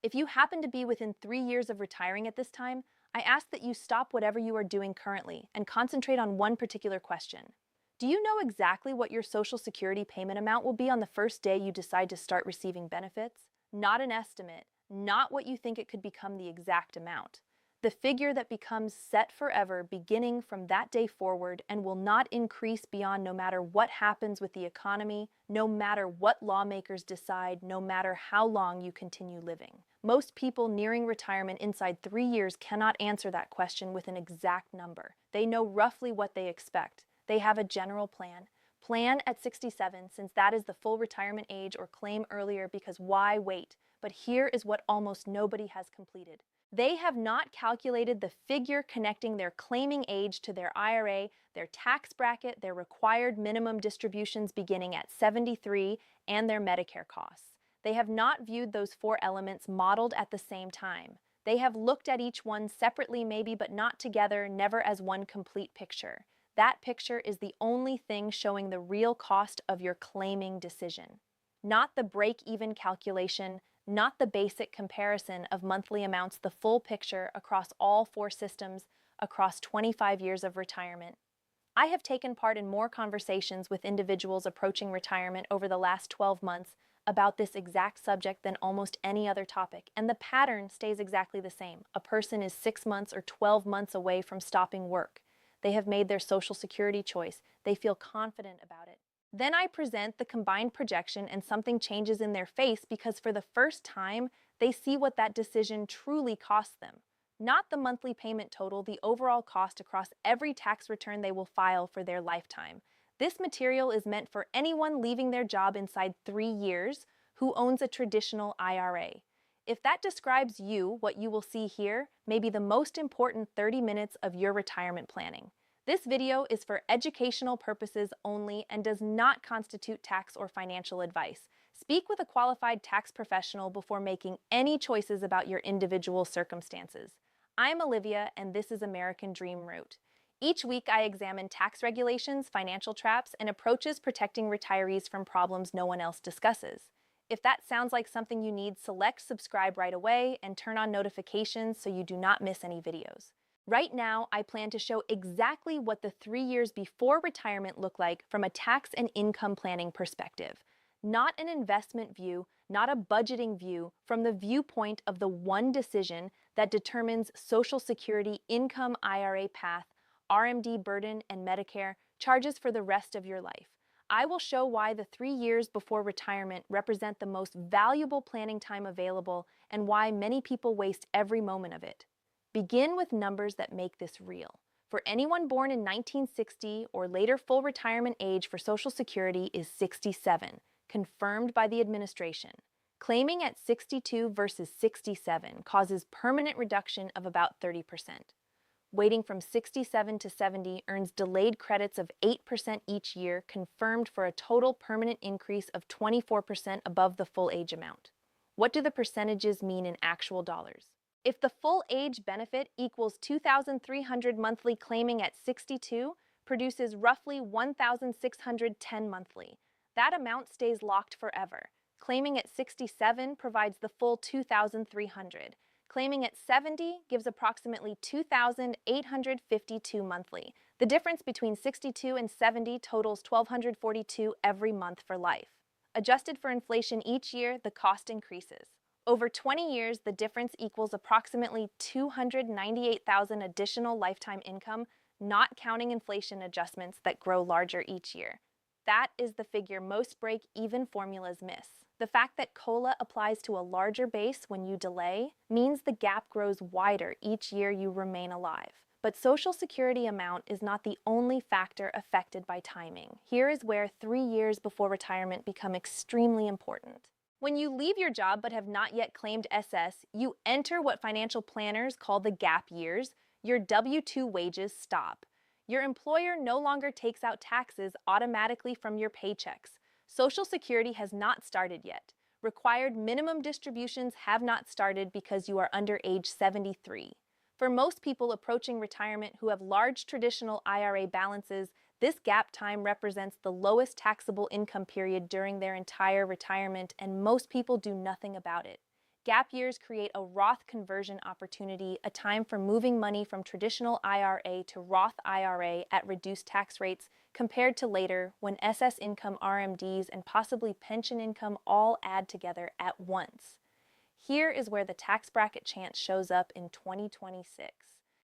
If you happen to be within 3 years of retiring at this time, I ask that you stop whatever you are doing currently and concentrate on one particular question. Do you know exactly what your Social Security payment amount will be on the first day you decide to start receiving benefits? Not an estimate, not what you think it could become the exact amount. The figure that becomes set forever beginning from that day forward and will not increase beyond no matter what happens with the economy, no matter what lawmakers decide, no matter how long you continue living. Most people nearing retirement inside 3 years cannot answer that question with an exact number. They know roughly what they expect. They have a general plan. Plan at 67 since that is the full retirement age, or claim earlier because why wait? But here is what almost nobody has completed. They have not calculated the figure connecting their claiming age to their IRA, their tax bracket, their required minimum distributions beginning at 73, and their Medicare costs. They have not viewed those four elements modeled at the same time. They have looked at each one separately maybe, but not together, never as one complete picture. That picture is the only thing showing the real cost of your claiming decision. Not the break-even calculation, not the basic comparison of monthly amounts, the full picture across all four systems, across 25 years of retirement. I have taken part in more conversations with individuals approaching retirement over the last 12 months about this exact subject than almost any other topic, and the pattern stays exactly the same. A person is 6 months or 12 months away from stopping work. They have made their Social Security choice. They feel confident about it. Then I present the combined projection and something changes in their face because for the first time, they see what that decision truly costs them. Not the monthly payment total, the overall cost across every tax return they will file for their lifetime. This material is meant for anyone leaving their job inside 3 years who owns a traditional IRA. If that describes you, what you will see here may be the most important 30 minutes of your retirement planning. This video is for educational purposes only and does not constitute tax or financial advice. Speak with a qualified tax professional before making any choices about your individual circumstances. I'm Olivia, and this is American Dream Route. Each week, I examine tax regulations, financial traps, and approaches protecting retirees from problems no one else discusses. If that sounds like something you need, select subscribe right away and turn on notifications so you do not miss any videos. Right now, I plan to show exactly what the 3 years before retirement look like from a tax and income planning perspective. Not an investment view, not a budgeting view, from the viewpoint of the one decision that determines Social Security, income, IRA path, RMD burden, and Medicare charges for the rest of your life. I will show why the 3 years before retirement represent the most valuable planning time available and why many people waste every moment of it. Begin with numbers that make this real. For anyone born in 1960 or later, full retirement age for Social Security is 67, confirmed by the administration. Claiming at 62 versus 67 causes permanent reduction of about 30%. Waiting from 67 to 70 earns delayed credits of 8% each year, confirmed for a total permanent increase of 24% above the full age amount. What do the percentages mean in actual dollars? If the full age benefit equals $2,300 monthly, claiming at 62 produces roughly $1,610 monthly. That amount stays locked forever. Claiming at 67 provides the full $2,300. Claiming at 70 gives approximately $2,852 monthly. The difference between 62 and 70 totals $1,242 every month for life. Adjusted for inflation each year, the cost increases. Over 20 years, the difference equals approximately $298,000 additional lifetime income, not counting inflation adjustments that grow larger each year. That is the figure most break-even formulas miss. The fact that COLA applies to a larger base when you delay means the gap grows wider each year you remain alive. But Social Security amount is not the only factor affected by timing. Here is where 3 years before retirement become extremely important. When you leave your job but have not yet claimed SS, you enter what financial planners call the gap years. Your W-2 wages stop. Your employer no longer takes out taxes automatically from your paychecks. Social Security has not started yet. Required minimum distributions have not started because you are under age 73. For most people approaching retirement who have large traditional IRA balances, this gap time represents the lowest taxable income period during their entire retirement, and most people do nothing about it. Gap years create a Roth conversion opportunity, a time for moving money from traditional IRA to Roth IRA at reduced tax rates compared to later when SS income, RMDs, and possibly pension income all add together at once. Here is where the tax bracket chance shows up in 2026.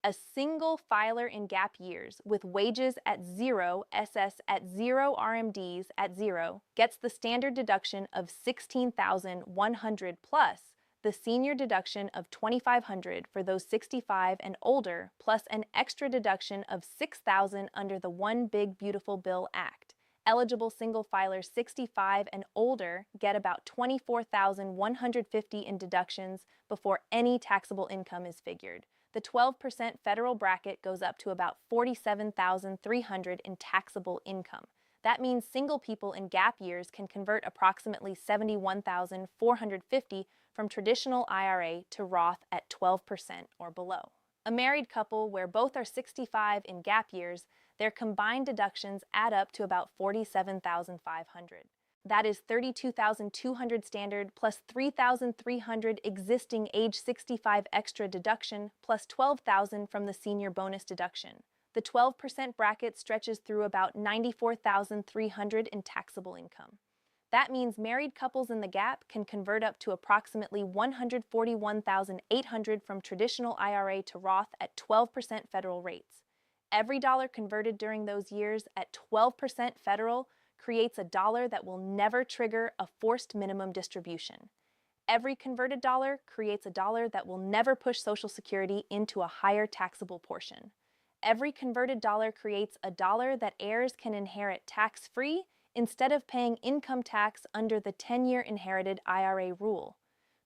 A single filer in gap years with wages at 0, SS at 0, RMDs at 0 gets the standard deduction of $16,100 plus the senior deduction of $2,500 for those 65 and older, plus an extra deduction of $6,000 under the One Big Beautiful Bill Act. Eligible single filers 65 and older get about $24,150 in deductions before any taxable income is figured. The 12% federal bracket goes up to about $47,300 in taxable income. That means single people in gap years can convert approximately $71,450 from traditional IRA to Roth at 12% or below. A married couple where both are 65 in gap years, their combined deductions add up to about $47,500. That is $32,200 standard plus $3,300 existing age 65 extra deduction plus $12,000 from the senior bonus deduction. The 12% bracket stretches through about $94,300 in taxable income. That means married couples in the gap can convert up to approximately $141,800 from traditional IRA to Roth at 12% federal rates. Every dollar converted during those years at 12% federal creates a dollar that will never trigger a forced minimum distribution. Every converted dollar creates a dollar that will never push Social Security into a higher taxable portion. Every converted dollar creates a dollar that heirs can inherit tax-free instead of paying income tax under the 10-year inherited IRA rule.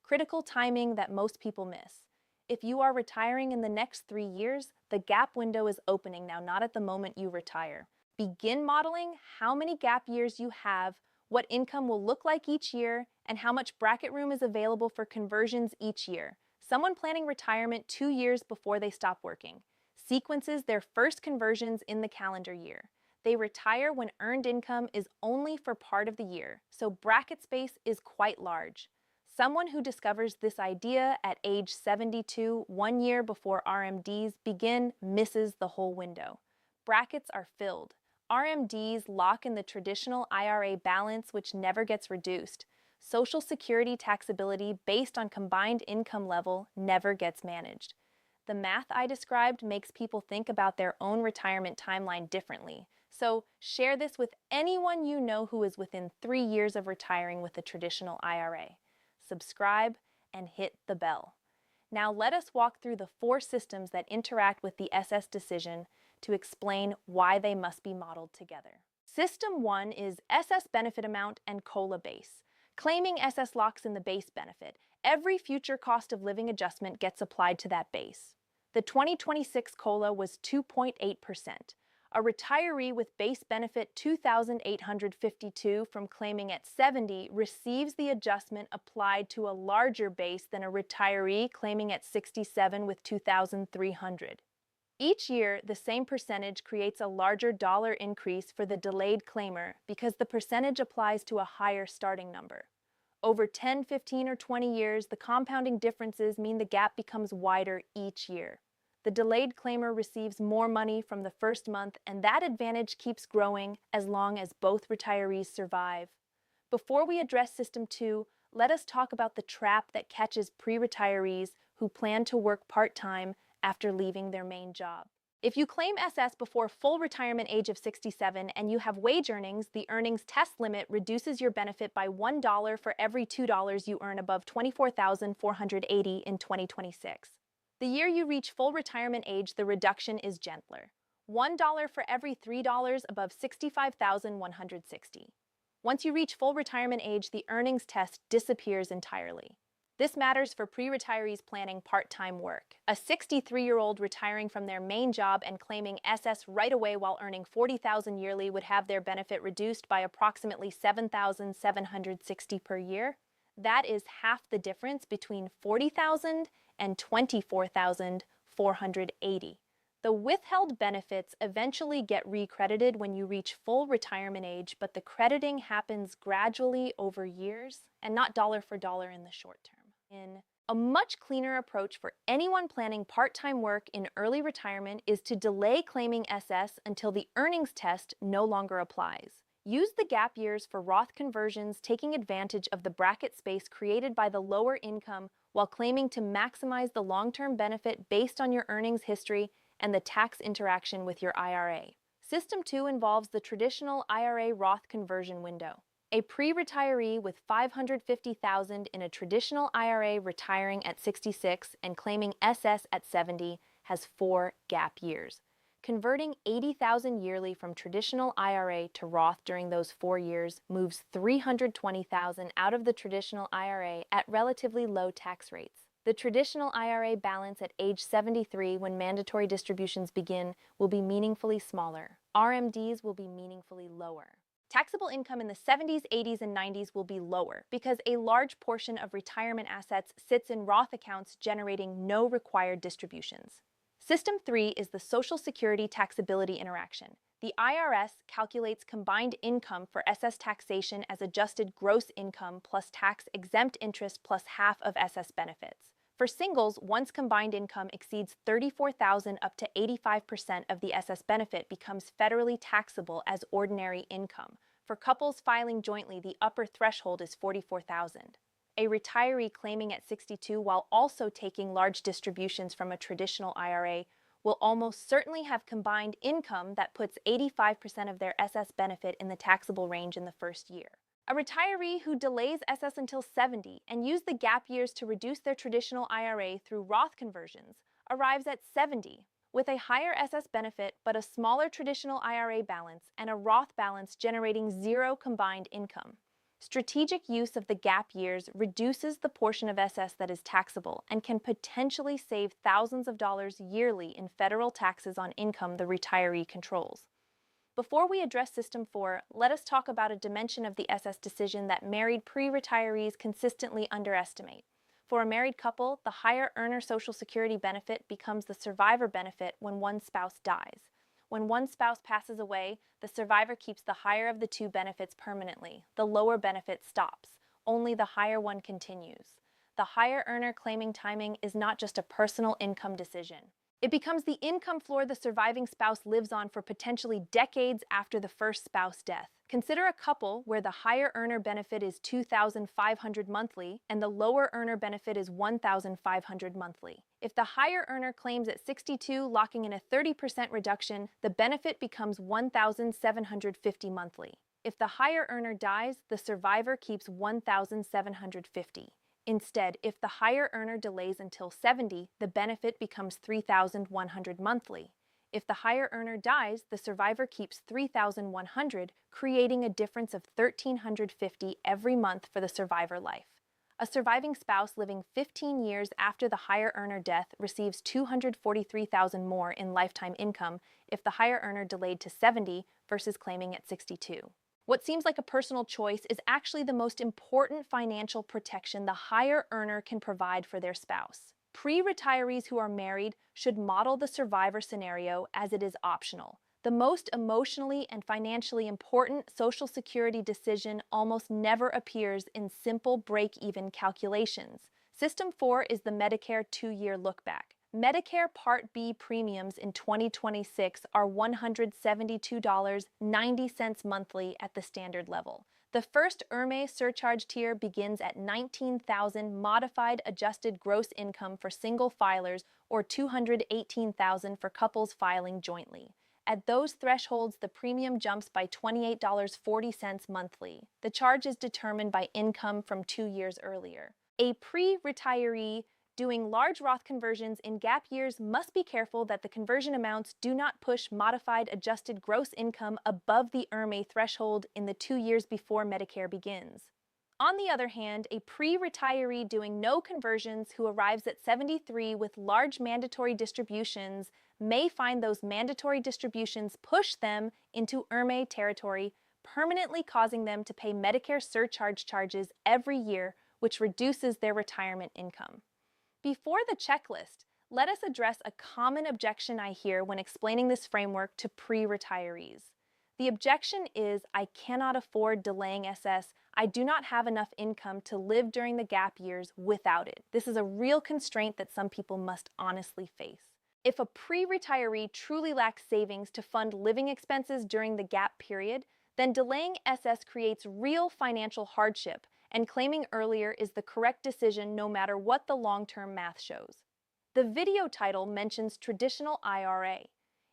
Critical timing that most people miss. If you are retiring in the next 3 years, the gap window is opening now, not at the moment you retire. Begin modeling how many gap years you have, what income will look like each year, and how much bracket room is available for conversions each year. Someone planning retirement 2 years before they stop working sequences their first conversions in the calendar year. They retire when earned income is only for part of the year, so bracket space is quite large. Someone who discovers this idea at age 72, 1 year before RMDs begin, misses the whole window. Brackets are filled. RMDs lock in the traditional IRA balance, which never gets reduced. Social Security taxability based on combined income level never gets managed. The math I described makes people think about their own retirement timeline differently. So share this with anyone you know who is within 3 years of retiring with a traditional IRA. Subscribe and hit the bell. Now let us walk through the 4 systems that interact with the SS decision to explain why they must be modeled together. System 1 is SS benefit amount and COLA base. Claiming SS locks in the base benefit. Every future cost of living adjustment gets applied to that base. The 2026 COLA was 2.8%. A retiree with base benefit $2,852 from claiming at 70 receives the adjustment applied to a larger base than a retiree claiming at 67 with $2,300. Each year, the same percentage creates a larger dollar increase for the delayed claimer because the percentage applies to a higher starting number. Over 10, 15, or 20 years, the compounding differences mean the gap becomes wider each year. The delayed claimer receives more money from the first month, and that advantage keeps growing as long as both retirees survive. Before we address System 2, let us talk about the trap that catches pre-retirees who plan to work part-time after leaving their main job. If you claim SS before full retirement age of 67 and you have wage earnings, the earnings test limit reduces your benefit by $1 for every $2 you earn above $24,480 in 2026. The year you reach full retirement age, the reduction is gentler. $1 for every $3 above $65,160. Once you reach full retirement age, the earnings test disappears entirely. This matters for pre-retirees planning part-time work. A 63-year-old retiring from their main job and claiming SS right away while earning $40,000 yearly would have their benefit reduced by approximately $7,760 per year. That is half the difference between $40,000 and $24,480. The withheld benefits eventually get recredited when you reach full retirement age, but the crediting happens gradually over years and not dollar for dollar in the short term. in. A much cleaner approach for anyone planning part-time work in early retirement is to delay claiming SS until the earnings test no longer applies. Use the gap years for Roth conversions, taking advantage of the bracket space created by the lower income while claiming to maximize the long-term benefit based on your earnings history and the tax interaction with your IRA. System 2 involves the traditional IRA Roth conversion window. A pre-retiree with $550,000 in a traditional IRA retiring at 66 and claiming SS at 70 has 4 gap years. Converting $80,000 yearly from traditional IRA to Roth during those 4 years moves $320,000 out of the traditional IRA at relatively low tax rates. The traditional IRA balance at age 73, when mandatory distributions begin, will be meaningfully smaller. RMDs will be meaningfully lower. Taxable income in the 70s, 80s, and 90s will be lower because a large portion of retirement assets sits in Roth accounts generating no required distributions. System 3 is the Social Security taxability interaction. The IRS calculates combined income for SS taxation as adjusted gross income plus tax-exempt interest plus half of SS benefits. For singles, once combined income exceeds $34,000, up to 85% of the SS benefit becomes federally taxable as ordinary income. For couples filing jointly, the upper threshold is $44,000. A retiree claiming at 62 while also taking large distributions from a traditional IRA will almost certainly have combined income that puts 85% of their SS benefit in the taxable range in the first year. A retiree who delays SS until 70 and used the gap years to reduce their traditional IRA through Roth conversions arrives at 70 with a higher SS benefit but a smaller traditional IRA balance and a Roth balance generating zero combined income. Strategic use of the gap years reduces the portion of SS that is taxable and can potentially save thousands of dollars yearly in federal taxes on income the retiree controls. Before we address System 4, let us talk about a dimension of the SS decision that married pre-retirees consistently underestimate. For a married couple, the higher earner Social Security benefit becomes the survivor benefit when one spouse dies. When one spouse passes away, the survivor keeps the higher of the two benefits permanently. The lower benefit stops. Only the higher one continues. The higher earner claiming timing is not just a personal income decision. It becomes the income floor the surviving spouse lives on for potentially decades after the first spouse death. Consider a couple where the higher earner benefit is $2,500 monthly and the lower earner benefit is $1,500 monthly. If the higher earner claims at 62, locking in a 30% reduction, the benefit becomes $1,750 monthly. If the higher earner dies, the survivor keeps $1,750. Instead, if the higher earner delays until 70, the benefit becomes $3,100 monthly. If the higher earner dies, the survivor keeps $3,100, creating a difference of $1,350 every month for the survivor life. A surviving spouse living 15 years after the higher earner death receives $243,000 more in lifetime income if the higher earner delayed to 70 versus claiming at 62. What seems like a personal choice is actually the most important financial protection the higher earner can provide for their spouse. Pre-retirees who are married should model the survivor scenario as it is optional. The most emotionally and financially important Social Security decision almost never appears in simple break-even calculations. System 4 is the Medicare 2-year look-back. Medicare Part B premiums in 2026 are $172.90 monthly at the standard level. The first RMA surcharge tier begins at $19,000 modified adjusted gross income for single filers or $218,000 for couples filing jointly. At those thresholds, the premium jumps by $28.40 monthly. The charge is determined by income from 2 years earlier. A pre-retiree doing large Roth conversions in gap years must be careful that the conversion amounts do not push modified adjusted gross income above the RMA threshold in the 2 years before Medicare begins. On the other hand, a pre-retiree doing no conversions who arrives at 73 with large mandatory distributions may find those mandatory distributions push them into RMA territory, permanently causing them to pay Medicare surcharge charges every year, which reduces their retirement income. Before the checklist, let us address a common objection I hear when explaining this framework to pre-retirees. The objection is, I cannot afford delaying SS. I do not have enough income to live during the gap years without it. This is a real constraint that some people must honestly face. If a pre-retiree truly lacks savings to fund living expenses during the gap period, then delaying SS creates real financial hardship, and claiming earlier is the correct decision no matter what the long-term math shows. The video title mentions traditional IRA.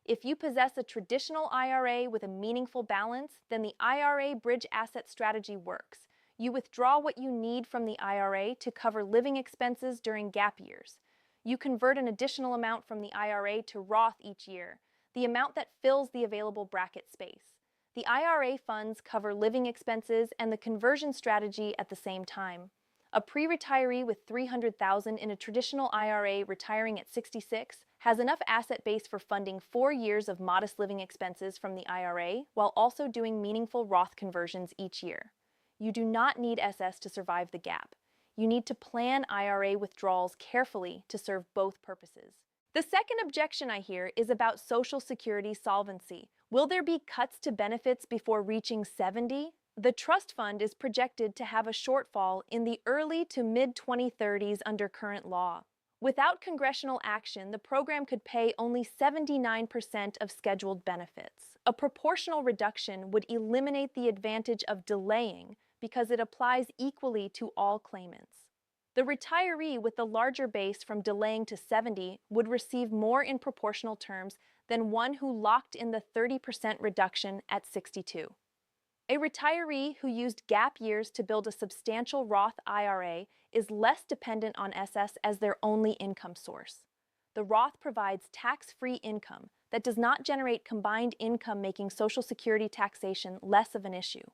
If you possess a traditional IRA with a meaningful balance, then the IRA Bridge Asset Strategy works. You withdraw what you need from the IRA to cover living expenses during gap years. You convert an additional amount from the IRA to Roth each year, the amount that fills the available bracket space. The IRA funds cover living expenses and the conversion strategy at the same time. A pre-retiree with $300,000 in a traditional IRA retiring at 66 has enough asset base for funding 4 years of modest living expenses from the IRA while also doing meaningful Roth conversions each year. You do not need SS to survive the gap. You need to plan IRA withdrawals carefully to serve both purposes. The second objection I hear is about Social Security solvency. Will there be cuts to benefits before reaching 70? The trust fund is projected to have a shortfall in the early to mid-2030s under current law. Without congressional action, the program could pay only 79% of scheduled benefits. A proportional reduction would eliminate the advantage of delaying because it applies equally to all claimants. The retiree with the larger base from delaying to 70 would receive more in proportional terms than one who locked in the 30% reduction at 62. A retiree who used gap years to build a substantial Roth IRA is less dependent on SS as their only income source. The Roth provides tax-free income that does not generate combined income, making Social Security taxation less of an issue.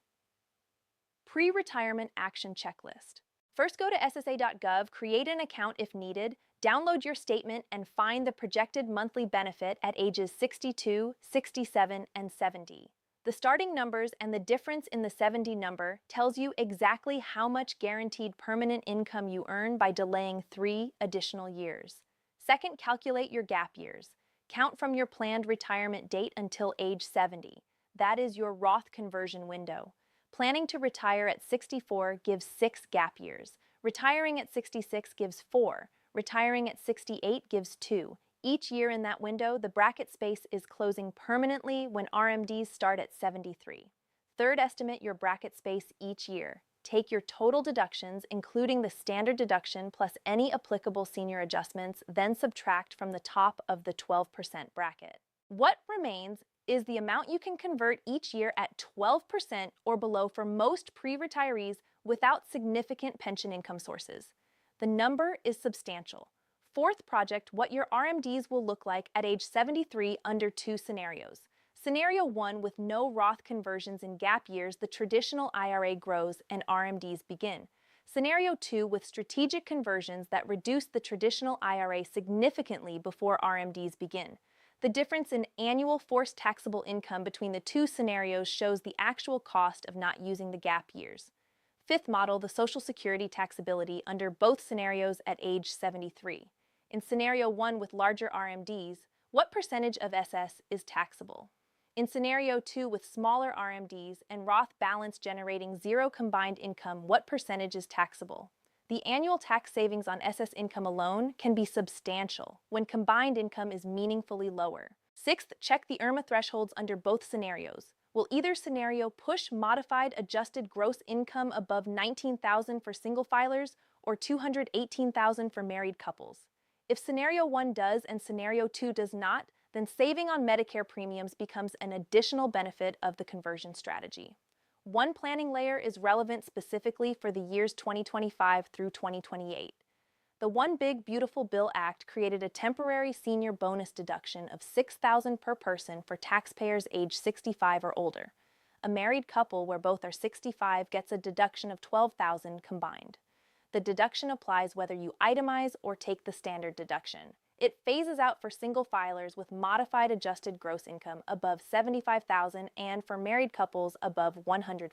Pre-retirement action checklist. First, go to ssa.gov, create an account if needed, download your statement, and find the projected monthly benefit at ages 62, 67, and 70. The starting numbers and the difference in the 70 number tells you exactly how much guaranteed permanent income you earn by delaying 3 additional years. Second, calculate your gap years. Count from your planned retirement date until age 70. That is your Roth conversion window. Planning to retire at 64 gives 6 gap years. Retiring at 66 gives 4. Retiring at 68 gives 2. Each year in that window, the bracket space is closing permanently when RMDs start at 73. Third, estimate your bracket space each year. Take your total deductions, including the standard deduction plus any applicable senior adjustments, then subtract from the top of the 12% bracket. What remains is the amount you can convert each year at 12% or below for most pre-retirees without significant pension income sources. The number is substantial. Fourth, project what your RMDs will look like at age 73 under 2 scenarios. Scenario 1, with no Roth conversions in gap years, the traditional IRA grows and RMDs begin. Scenario 2, with strategic conversions that reduce the traditional IRA significantly before RMDs begin. The difference in annual forced taxable income between the 2 scenarios shows the actual cost of not using the gap years. Fifth, model the Social Security taxability under both scenarios at age 73. In Scenario 1 with larger RMDs, what percentage of SS is taxable? In Scenario 2 with smaller RMDs and Roth balance generating 0 combined income, what percentage is taxable? The annual tax savings on SS income alone can be substantial when combined income is meaningfully lower. Sixth, check the IRMA thresholds under both scenarios. Will either scenario push modified adjusted gross income above $19,000 for single filers or $218,000 for married couples? If Scenario 1 does and Scenario 2 does not, then saving on Medicare premiums becomes an additional benefit of the conversion strategy. One planning layer is relevant specifically for the years 2025 through 2028. The One Big Beautiful Bill Act created a temporary senior bonus deduction of $6,000 per person for taxpayers age 65 or older. A married couple where both are 65 gets a deduction of $12,000 combined. The deduction applies whether you itemize or take the standard deduction. It phases out for single filers with modified adjusted gross income above $75,000 and for married couples above $150,000.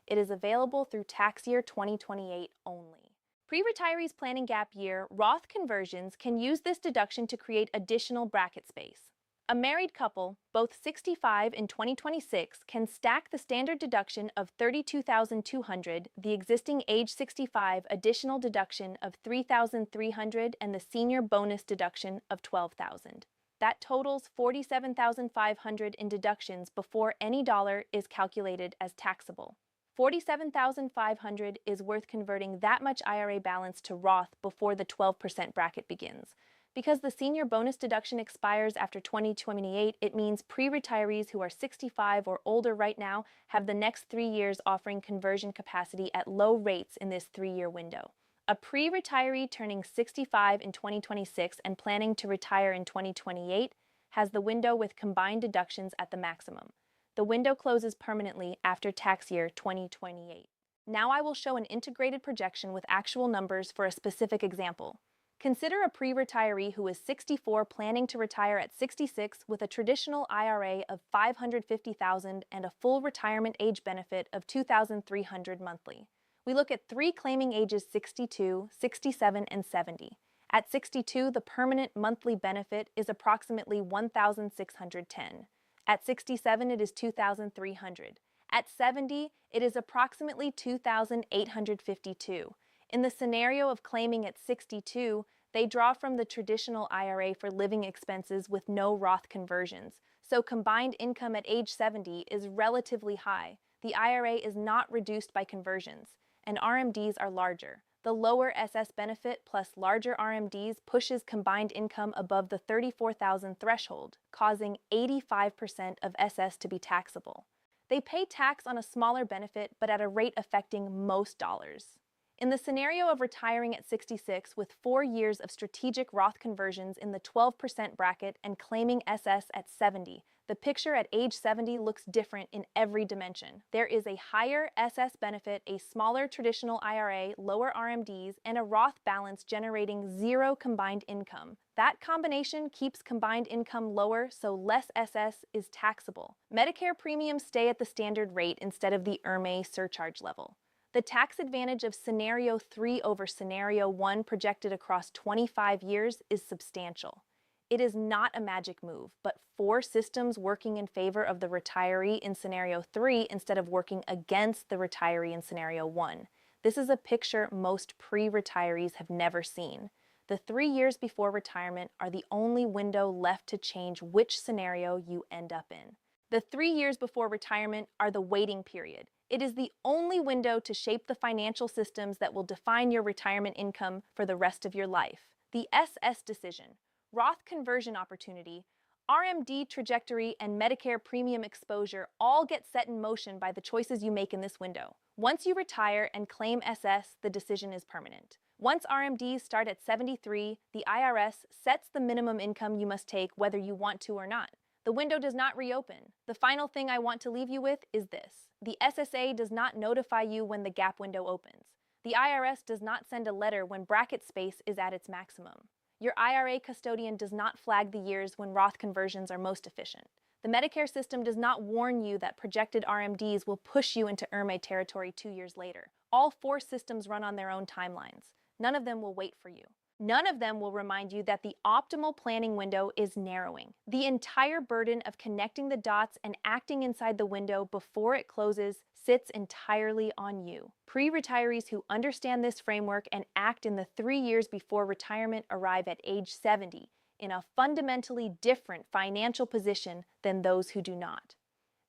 It is available through tax year 2028 only. Pre-retirees planning gap year, Roth conversions can use this deduction to create additional bracket space. A married couple, both 65 in 2026, can stack the standard deduction of $32,200, the existing age 65 additional deduction of $3,300, and the senior bonus deduction of $12,000. That totals $47,500 in deductions before any dollar is calculated as taxable. $47,500 is worth converting that much IRA balance to Roth before the 12% bracket begins. Because the senior bonus deduction expires after 2028, it means pre-retirees who are 65 or older right now have the next 3 years offering conversion capacity at low rates in this 3-year window. A pre-retiree turning 65 in 2026 and planning to retire in 2028 has the window with combined deductions at the maximum. The window closes permanently after tax year 2028. Now I will show an integrated projection with actual numbers for a specific example. Consider a pre-retiree who is 64 planning to retire at 66 with a traditional IRA of $550,000 and a full retirement age benefit of $2,300 monthly. We look at 3 claiming ages 62, 67, and 70. At 62, the permanent monthly benefit is approximately $1,610. At 67, it is $2,300. At 70, it is approximately $2,852. In the scenario of claiming at 62, they draw from the traditional IRA for living expenses with no Roth conversions, so combined income at age 70 is relatively high. The IRA is not reduced by conversions, and RMDs are larger. The lower SS benefit plus larger RMDs pushes combined income above the $34,000 threshold, causing 85% of SS to be taxable. They pay tax on a smaller benefit, but at a rate affecting most dollars. In the scenario of retiring at 66 with 4 years of strategic Roth conversions in the 12% bracket and claiming SS at 70, the picture at age 70 looks different in every dimension. There is a higher SS benefit, a smaller traditional IRA, lower RMDs, and a Roth balance generating 0 combined income. That combination keeps combined income lower, so less SS is taxable. Medicare premiums stay at the standard rate instead of the RMA surcharge level. The tax advantage of Scenario 3 over Scenario 1 projected across 25 years is substantial. It is not a magic move, but 4 systems working in favor of the retiree in Scenario 3 instead of working against the retiree in Scenario 1. This is a picture most pre-retirees have never seen. The 3 years before retirement are the only window left to change which scenario you end up in. The 3 years before retirement are the waiting period. It is the only window to shape the financial systems that will define your retirement income for the rest of your life. The SS decision, Roth conversion opportunity, RMD trajectory, and Medicare premium exposure all get set in motion by the choices you make in this window. Once you retire and claim SS, the decision is permanent. Once RMDs start at 73, the IRS sets the minimum income you must take whether you want to or not. The window does not reopen. The final thing I want to leave you with is this. The SSA does not notify you when the gap window opens. The IRS does not send a letter when bracket space is at its maximum. Your IRA custodian does not flag the years when Roth conversions are most efficient. The Medicare system does not warn you that projected RMDs will push you into IRMA territory 2 years later. All 4 systems run on their own timelines. None of them will wait for you. None of them will remind you that the optimal planning window is narrowing. The entire burden of connecting the dots and acting inside the window before it closes sits entirely on you. Pre-retirees who understand this framework and act in the 3 years before retirement arrive at age 70 in a fundamentally different financial position than those who do not.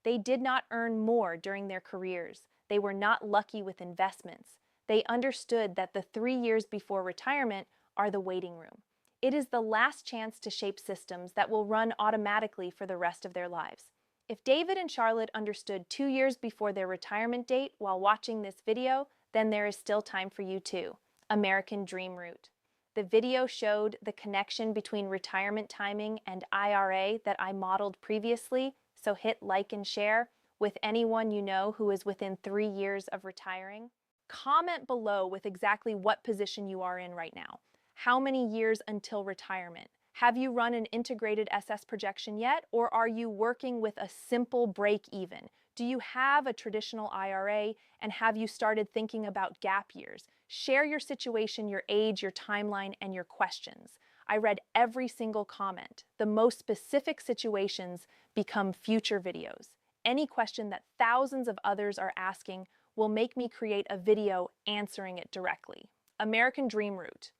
They did not earn more during their careers. They were not lucky with investments. They understood that the 3 years before retirement are the waiting room. It is the last chance to shape systems that will run automatically for the rest of their lives. If David and Charlotte understood 2 years before their retirement date while watching this video, then there is still time for you too. American Dream Route. The video showed the connection between retirement timing and IRA that I modeled previously, so hit like and share with anyone you know who is within 3 years of retiring. Comment below with exactly what position you are in right now. How many years until retirement? Have you run an integrated SS projection yet, or are you working with a simple break-even? Do you have a traditional IRA, and have you started thinking about gap years? Share your situation, your age, your timeline, and your questions. I read every single comment. The most specific situations become future videos. Any question that thousands of others are asking will make me create a video answering it directly. American Dream Route.